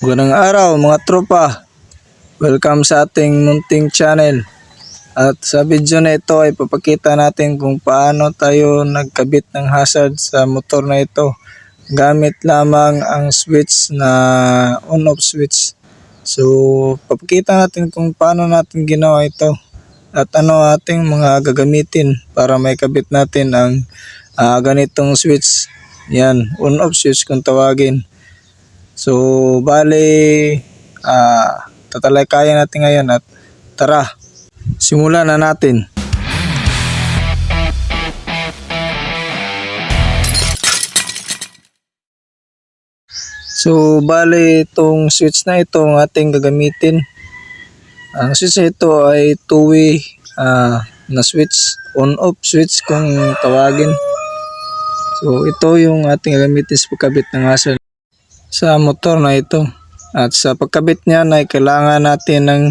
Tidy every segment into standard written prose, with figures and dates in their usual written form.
Magandang araw mga tropa. Welcome sa ating munting channel. At sa video na ito ay papakita natin kung paano tayo nagkabit ng hazard sa motor na ito. Gamit lamang ang switch na on-off switch. So papakita natin kung paano natin ginawa ito. At ano ating mga gagamitin para may kabit natin ang ganitong switch. Yan, on-off switch kung tawagin. So, bale, tatalakayan natin ngayon at tara, simulan na natin. So, bale, itong switch na ito ang ating gagamitin. Ang switch na ito ay two-way na switch, on-off switch kung tawagin. So, ito yung ating gagamitin sa pagkabit ng hazard sa motor na ito. At sa pagkabit niya ay kailangan natin ng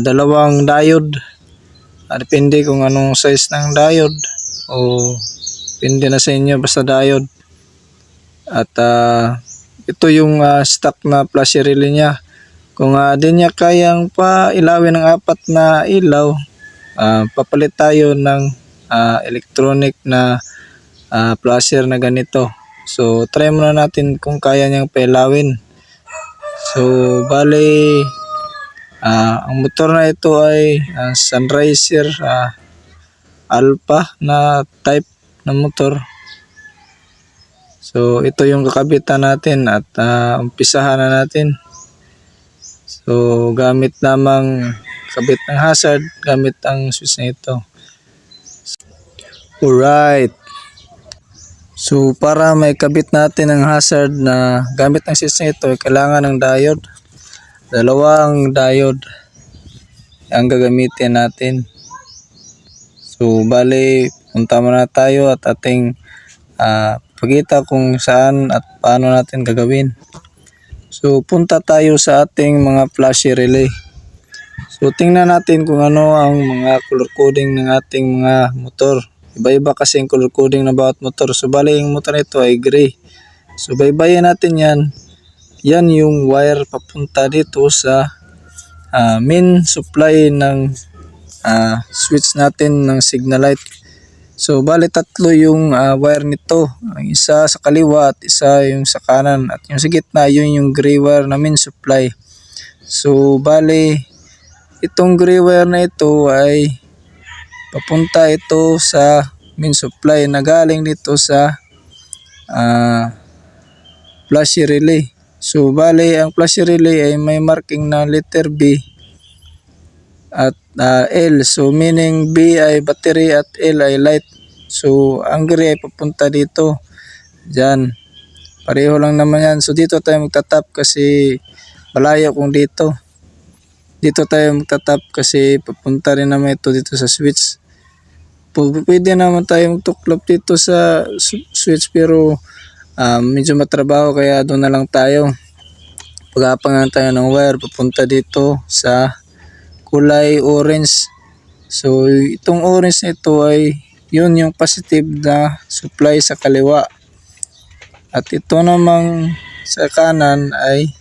dalawang diode. Depende kung anong size ng diode o depende na sa inyo basta diode. At ito yung stock na flash relay niya. Kung di niya kayang pailawin ng 4 na ilaw, papalit tayo ng electronic na flasher na ganito. So, try muna natin kung kaya niyang pailawin. So, bale, ang motor na ito ay Sunriser Alpha na type ng motor. So, ito yung kakabitan natin at umpisahan na natin. So, gamit lamang kabit ng hazard, gamit ang switch na ito. Alright. So para may kabit natin ang hazard na gamit ng switch na ito, kailangan ng diode. Dalawang diode ang gagamitin natin. So bali, punta muna tayo at ating pakita kung saan at paano natin gagawin. So punta tayo sa ating mga flash relay. So tingnan natin kung ano ang mga color coding ng ating mga motor. Iba-iba kasi yung color coding na bawat motor. So bali yung motor nito ay gray. So baybayin natin yan. Yan yung wire papunta dito sa main supply ng switch natin ng signal light. So bali tatlo yung wire nito. Ang isa sa kaliwa at isa yung sa kanan. At yung sa gitna yun yung gray wire na main supply. So bali itong gray wire na ito ay papunta ito sa main supply na galing dito sa flash relay. So bali ang flash relay ay may marking na letter B at L. So meaning B ay battery at L ay light. So ang gray ay papunta dito. Diyan. Pareho lang naman yan. So dito tayo magtatap kasi malayo kung dito. Dito tayo magtatap kasi papunta rin naman ito dito sa switch. Pwede naman tayo magtuklap dito sa switch pero medyo matrabaho kaya doon na lang tayo. Pagapangan tayo ng wire papunta dito sa kulay orange. So itong orange na ito ay yun yung positive na supply sa kaliwa. At ito namang sa kanan ay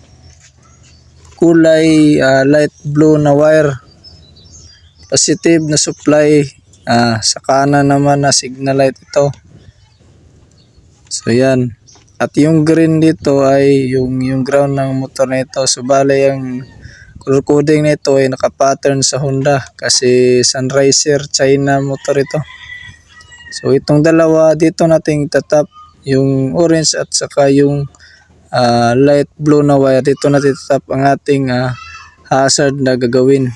kulay light blue na wire. Positive na supply. Sa kanan naman na signal light ito. So yan. At yung green dito ay yung ground ng motor na ito. So bale yung color coding na ito ay naka-pattern sa Honda kasi Sunriser China motor ito. So itong dalawa dito natin itatap, yung orange at saka yung light blue na wire. Dito natin itatap ang ating hazard na gagawin.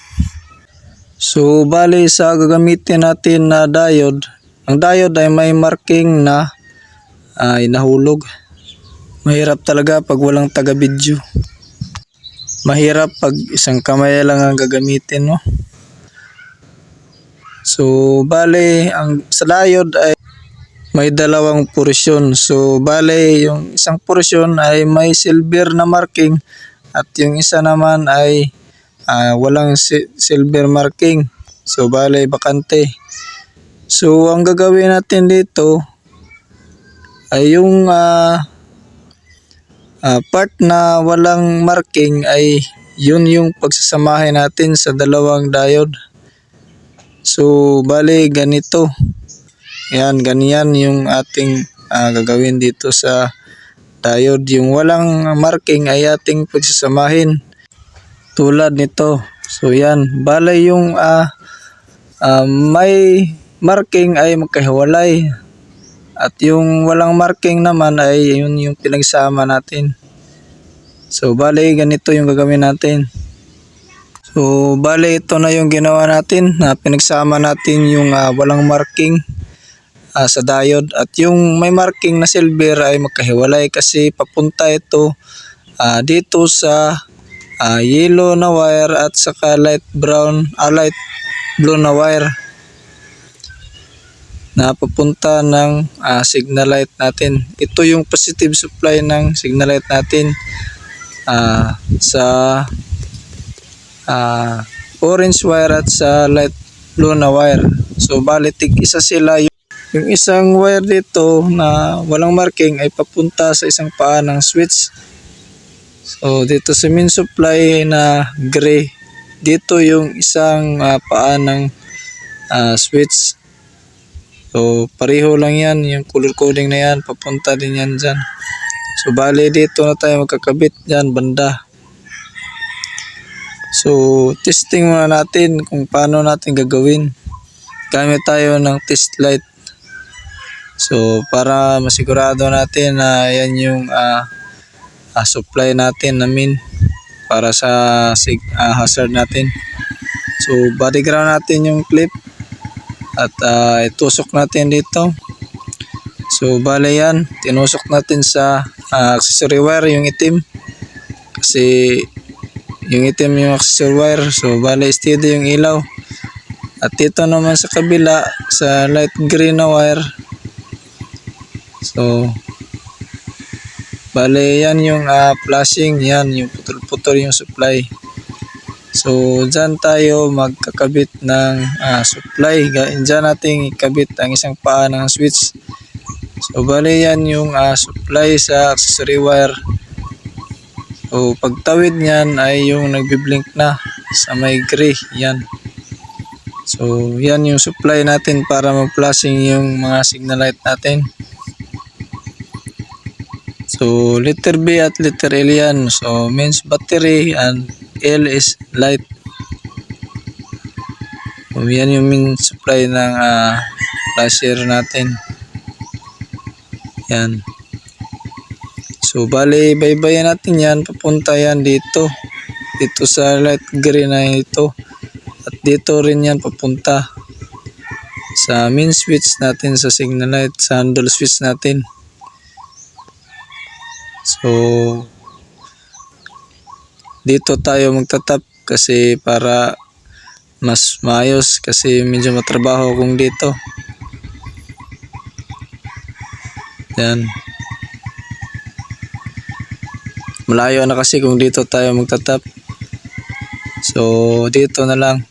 So bali sa gagamitin natin na diode, ang diode ay may marking na nahulog. Mahirap talaga pag walang taga-video. Mahirap pag isang kamay lang ang gagamitin mo. So bali ang sa diode ay may dalawang portion. So bali yung isang portion ay may silver na marking at yung isa naman ay walang silver marking. So bale bakante. So ang gagawin natin dito ay yung Part na walang marking ay yun yung pagsasamahin natin sa dalawang diode. So bali ganito. Yan, ganyan yung ating gagawin dito sa diode. Yung walang marking ay ating pagsasamahin tulad nito. So yan, bali yung may marking ay magkahiwalay. At yung walang marking naman ay yun yung pinagsama natin. So bali ganito yung gagawin natin. So bali ito na yung ginawa natin, na pinagsama natin yung walang marking sa diode. At yung may marking na silver ay magkahiwalay kasi papunta ito dito sa yellow na wire at saka light blue na wire na papunta ng signal light natin. Ito yung positive supply ng signal light natin sa orange wire at sa light blue na wire. So bali tig-isa sila. Yung isang wire dito na walang marking ay papunta sa isang paa ng switch. So dito sa main supply na gray, dito yung isang paa ng switch. So pareho lang yan, yung color coding na yan, papunta din yan dyan. So bali dito na tayo magkakabit dyan banda. So testing muna natin kung paano natin gagawin. Gamit tayo ng test light. So para masigurado natin na yan yung supply natin namin para sa hazard natin. So body ground natin yung clip at itusok natin dito. So bale yan, tinusok natin sa accessory wire yung itim kasi yung itim yung accessory wire. So bale steady yung ilaw. At dito naman sa kabila sa light green na wire, so bale yan yung flashing, yan yung putol-putol yung supply. So dyan tayo magkakabit ng supply. Dyan natin ikabit ang isang paa ng switch. So bale yan yung supply sa accessory wire. So pagtawid niyan ay yung nagbiblink na sa may gray, yan. So yan yung supply natin para mag-flashing yung mga signal light natin. So letter B at letter L yan. So means battery and L is light. So yan yung main supply ng flasher natin. Yan. So bali baybayin natin yan, papunta yan dito. Dito sa light green na ito. At dito rin yan papunta sa main switch natin sa signal light, sa handle switch natin. So dito tayo magtatap kasi para mas maayos kasi medyo matrabaho kung dito. Yan. Malayo na kasi kung dito tayo magtatap. So dito na lang.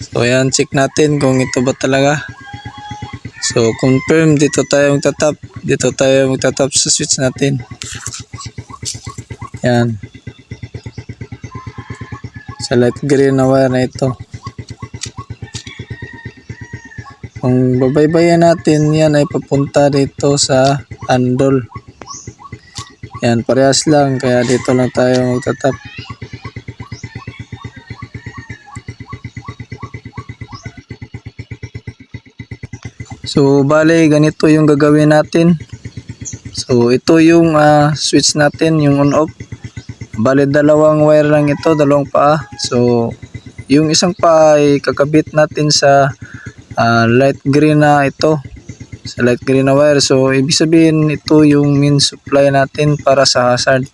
So yan, check natin kung ito ba talaga. So confirm, dito tayo magtatap. Dito tayo magtatap sa switch natin. Yan. Sa light green na wire na ito. Kung babaybayan natin, yan ay papunta dito sa handle. Yan, parehas lang. Kaya dito lang tayo magtatap. So bale ganito yung gagawin natin. So ito yung switch natin, yung on off. Bale dalawang wire lang ito, dalawang paa. So yung isang paa ay kakabit natin sa light green na ito, sa light green na wire. So ibig sabihin ito yung main supply natin para sa hazard.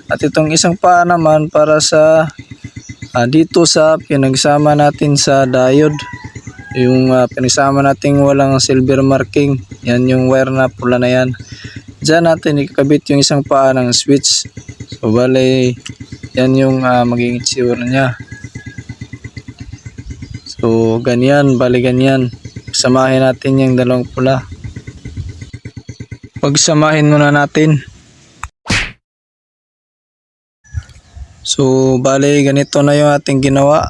At itong isang paa naman para sa dito sa pinagsama natin sa diode. Yung pinagsama natin walang silver marking, yan yung wire na pula na yan. Diyan natin ikakabit yung isang paa ng switch. So bale yan yung magiging itsura niya. So ganyan, bale ganyan. Samahin natin yung dalawang pula. Pagsamahin muna natin. So bali ganito na yung ating ginawa.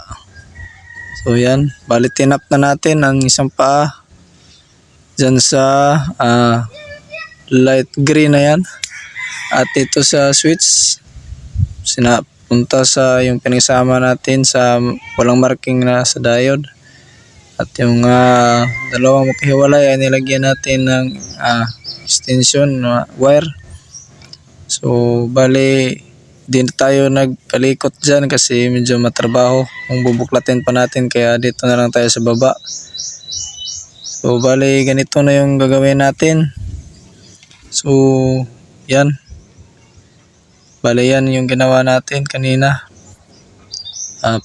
So yan, bali tinap na natin ang isang paa dyan sa light green na yan. At ito sa switch, sinapunta sa yung pinagsama natin sa walang marking na sa diode. At yung dalawang magkahiwalay ay nilagyan natin ng extension wire. So bali din tayo nagkalikot dyan kasi medyo matrabaho kung bubuklatin pa natin, kaya dito na lang tayo sa baba. So bali ganito na yung gagawin natin. So yan, bali yan yung ginawa natin kanina.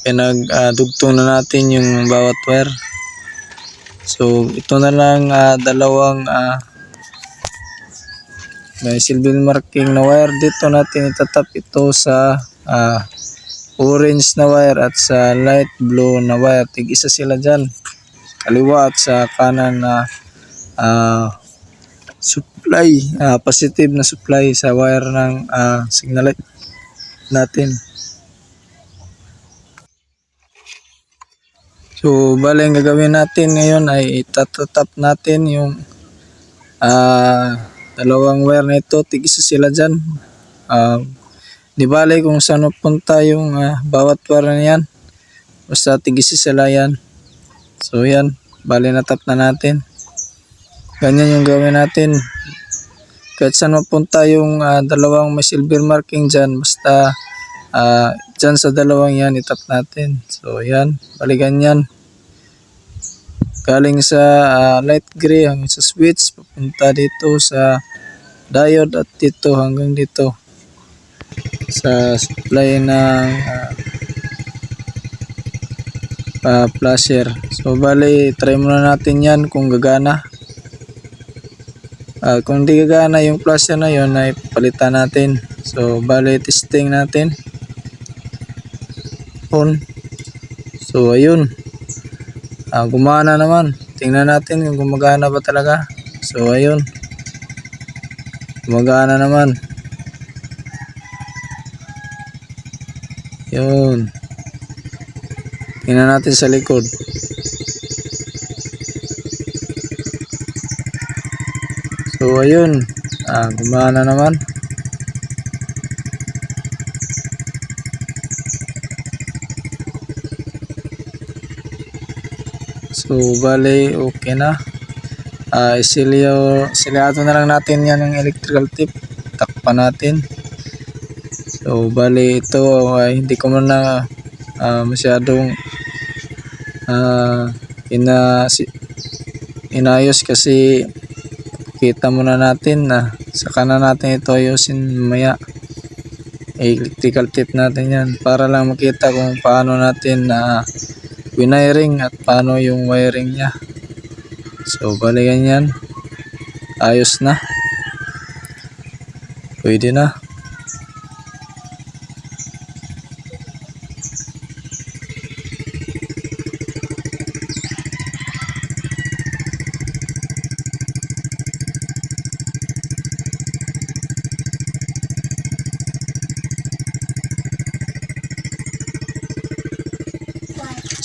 Pinagdugtong na natin yung bawat wire. So ito na lang dalawang may silver marking na wire. Dito natin itatap ito sa orange na wire at sa light blue na wire. Tig-isa sila dyan, kaliwa at sa kanan na supply, positive na supply sa wire ng signal light natin. So bali ang gagawin natin ngayon ay itatap natin yung dalawang wire na ito. Tig-isa sila dyan. Di bali kung saan punta yung bawat wire na yan, basta tig-isa sila yan. So yan, bali natap na natin. Ganyan yung gawin natin. Kahit saan punta yung dalawang may silver marking dyan, basta dyan sa dalawang yan itap natin. So yan, bali ganyan. Galing sa light gray hanggang sa switch, papunta dito sa diode at dito hanggang dito sa supply ng flasher. So bali try muna natin yan kung gagana. Kung hindi gagana yung flasher na yun ay palitan natin. So bali testing natin on. So ayun, gumana naman. Tingnan natin kung gumagana ba talaga. So ayun, gumagana naman. Yun, tingnan natin sa likod. So ayun, gumana naman. So bali okay na. Silyado na lang natin yan ng electrical tip. Takpan natin. So bali ito ay hindi ko muna masyadong inayos kasi kita muna natin na saka na natin ito ayusin mamaya. Electrical tip natin yan para lang makita kung paano natin wiring at paano yung wiring nya. So bali ganyan, ayos na, pwede na.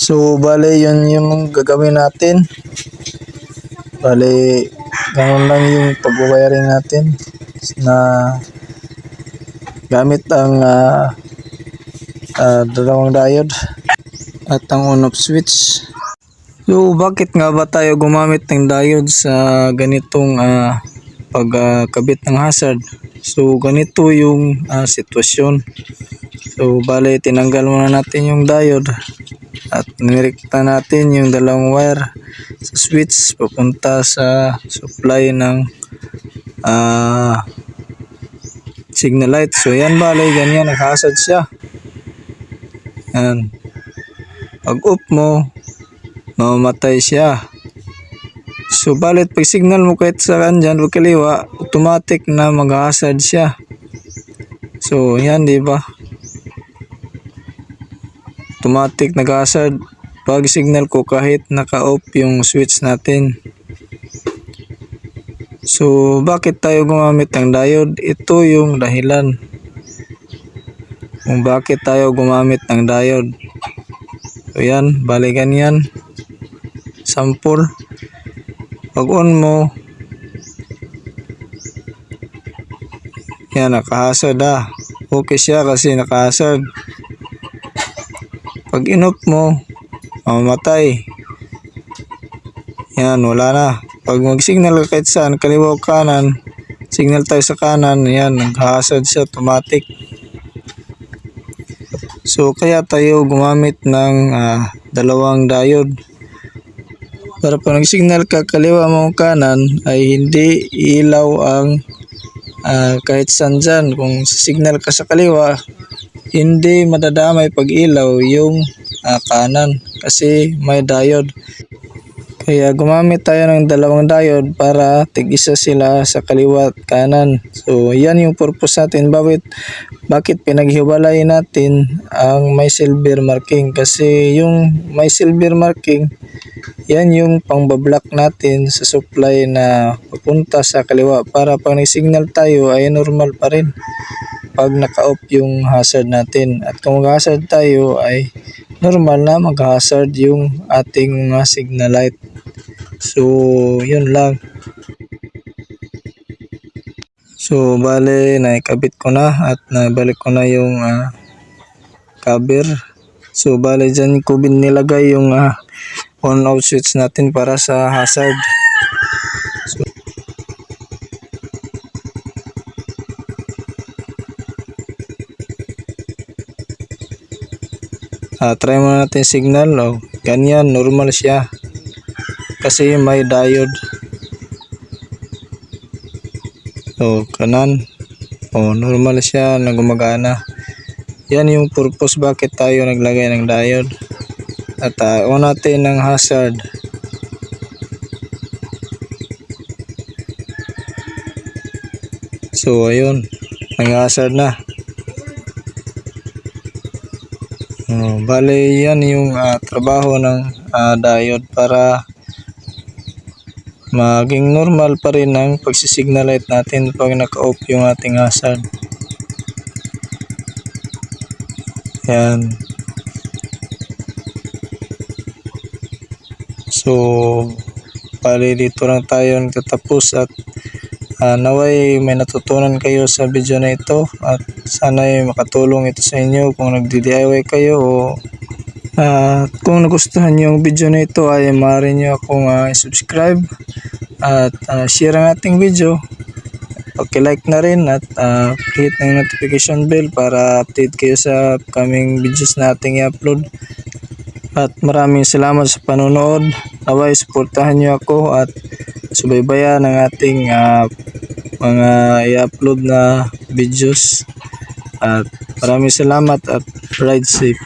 So bali yun yung gagawin natin. Bali ganun lang yung pag-wiring natin na gamit ang dalawang diode at ang on-off switch. So bakit nga ba tayo gumamit ng diode sa ganitong pagkabit ng hazard? So ganito yung sitwasyon. So bali tinanggal muna natin yung diode at nirekta natin yung dalawang wire sa switch papunta sa supply ng signal light. So yan bali ganyan, nakahasad siya. Yan, pag off mo mamamatay siya. So balit pag signal mo kahit sa kanyan o kaliwa, automatic na maghahasad siya. So yan, di ba? Automatic nag-hazard pag signal ko kahit naka-off yung switch natin. So bakit tayo gumamit ng diode? Ito yung dahilan. kung bakit tayo gumamit ng diode. So yan, bali ganyan. Sample. Pag on mo, yan, nakahazard okay siya kasi nakahazard. Pag in-off mo, mamamatay. Yan, wala na. Pag mag-signal ka kahit saan, kaliwa o kanan, signal tayo sa kanan, yan, nag-hazard siya automatic. So kaya tayo gumamit ng dalawang diode. Para pag nag-signal ka kaliwa mo kanan ay hindi ilaw ang kahit saan dyan. Kung signal ka sa kaliwa, hindi madadamay pag ilaw yung kanan kasi may diode. Kaya gumamit tayo ng dalawang diode para tig-isa sila sa kaliwa at kanan. So yan yung purpose natin. Bakit pinaghiwalay natin ang may silver marking? Kasi yung may silver marking, yan yung pangbablock natin sa supply na papunta sa kaliwa para pag nag-signal tayo ay normal pa rin pag naka-off yung hazard natin. At kung mag-hazard tayo ay normal na mag-hazard yung ating mga signal light. So yun lang. So bale naikabit ko na at nabalik ko na yung cover. So bale dyan ko nilagay yung on off switch natin para sa hazard. Try muna natin signal. Ganyan, normal siya kasi may diode. So kanan, normal siya na gumagana. Yan yung purpose bakit tayo naglagay ng diode. At on natin ng hazard. So ayun, nag-hazard na. Bale yan yung trabaho ng diode para maging normal pa rin ang pagsisignal light natin pag naka-off yung ating hazard. Yan. So bali dito lang tayo nagtatapos at naway may natutunan kayo sa video na ito at sana'y makatulong ito sa inyo kung nagdi-DIY kayo o kung nagustuhan nyo yung video na ito ay maaari nyo akong subscribe at share ang ating video. Paki-like na rin at hit ng notification bell para update kayo sa upcoming videos na ating i-upload. At maraming salamat sa panonood. Naway suportahan nyo ako at subaybayan ang ating mga i-upload na videos. At maraming salamat at ride safe.